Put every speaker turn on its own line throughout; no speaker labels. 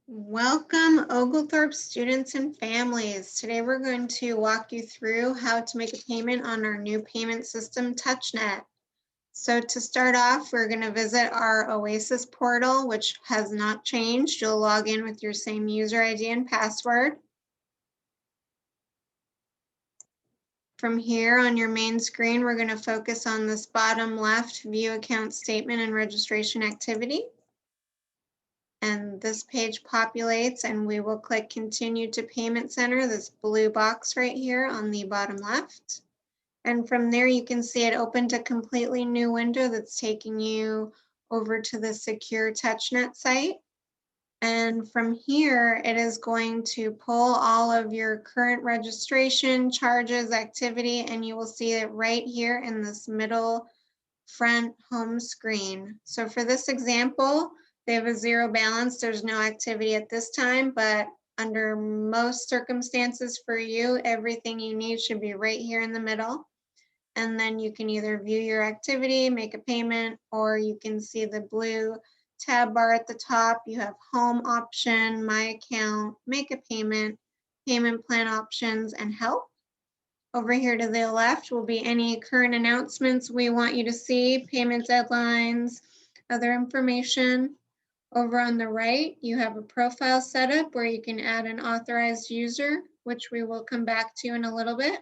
Welcome, Oglethorpe students and families. Today we're going to walk you through how to make a payment on our new payment system, TouchNet. So to start off, we're going to visit our OASIS portal, which has not changed. You'll log in with your same user ID and password. From here on your main screen, we're going to focus on this bottom left, View Account Statement and Registration Activity. And this page populates and we will click Continue to Payment Center, this blue box right here on the bottom left. And from there you can see it opened a completely new window that's taking you over to the secure TouchNet site. And from here, it is going to pull all of your current registration, charges, activity, and you will see it right here in this middle front home screen. So for this example, they have a zero balance. There's no activity at this time, but under most circumstances for you, everything you need should be right here in the middle. And then you can either view your activity, make a payment, or you can see the blue tab bar at the top. You have home option, my account, make a payment, payment plan options, and help. Over here to the left will be any current announcements we want you to see, payment deadlines, other information. Over on the right, you have a profile setup where you can add an authorized user, which we will come back to in a little bit,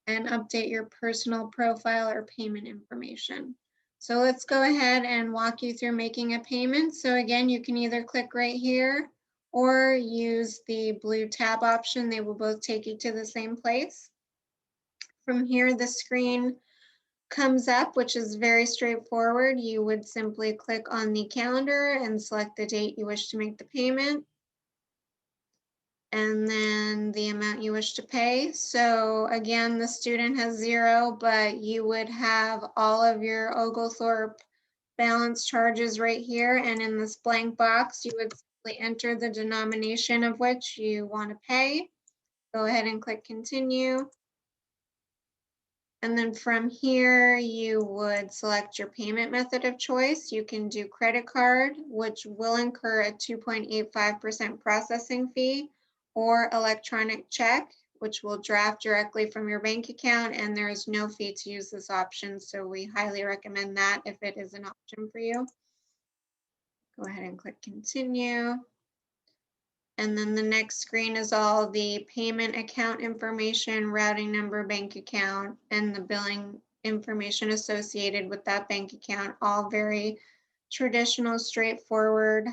and update your personal profile or payment information. So let's go ahead and walk you through making a payment. So again, you can either click right here or use the blue tab option. They will both take you to the same place. From here, the screen comes up, which is very straightforward. You would simply click on the calendar and select the date you wish to make the payment, and then the amount you wish to pay. So again, the student has zero, but you would have all of your Oglethorpe balance charges right here. And in this blank box, you would simply enter the denomination of which you want to pay. Go ahead and click continue. And then from here, you would select your payment method of choice. You can do credit card, which will incur a 2.85% processing fee, or electronic check, which will draft directly from your bank account, and there is no fee to use this option. So we highly recommend that if it is an option for you. Go ahead and click continue. And then the next screen is all the payment account information, routing number, bank account, and the billing information associated with that bank account. All very traditional, straightforward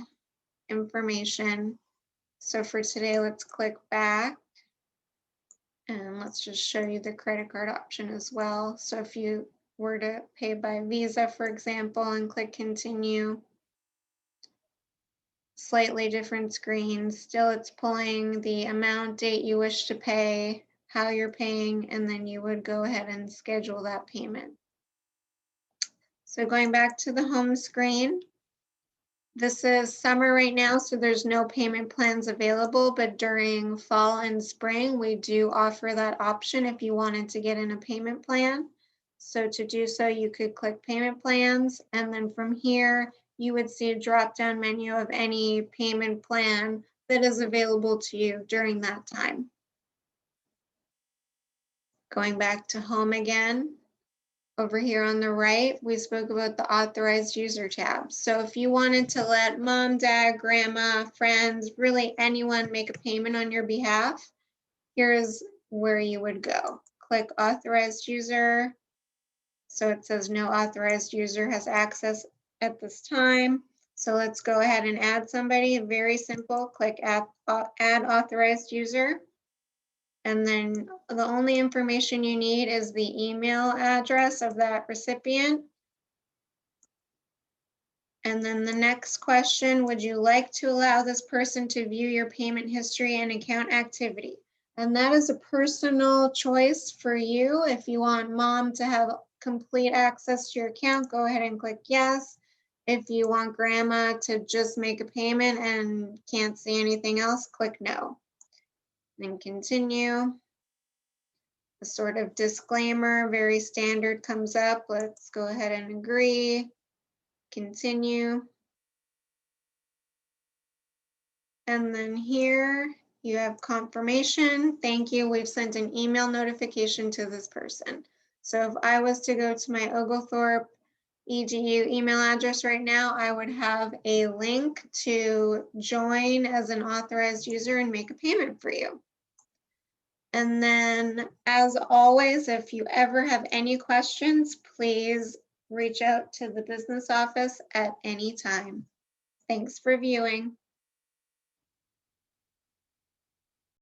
information. So for today, let's click back. And let's just show you the credit card option as well. So if you were to pay by Visa, for example, and click continue, slightly different screen. Still, it's pulling the amount, date you wish to pay, how you're paying, and then you would go ahead and schedule that payment. So going back to the home screen, this is summer right now, so there's no payment plans available, but during fall and spring, we do offer that option if you wanted to get in a payment plan. So to do so, you could click payment plans, and then from here, you would see a drop-down menu of any payment plan that is available to you during that time. Going back to home again, over here on the right, we spoke about the authorized user tab. So if you wanted to let mom, dad, grandma, friends, really anyone make a payment on your behalf, here's where you would go. Click authorized user. So it says no authorized user has access at this time. So let's go ahead and add somebody. Very simple. Click add authorized user. And then the only information you need is the email address of that recipient. And then the next question, would you like to allow this person to view your payment history and account activity? And that is a personal choice for you. If you want mom to have complete access to your account, go ahead and click yes. If you want grandma to just make a payment and can't see anything else, click no. Then continue. A sort of disclaimer, very standard, comes up. Let's go ahead and agree. Continue. And then here you have confirmation. Thank you. We've sent an email notification to this person. So if I was to go to my Oglethorpe EDU email address right now, I would have a link to join as an authorized user and make a payment for you. And then, as always, if you ever have any questions, please reach out to the business office at any time. Thanks for viewing.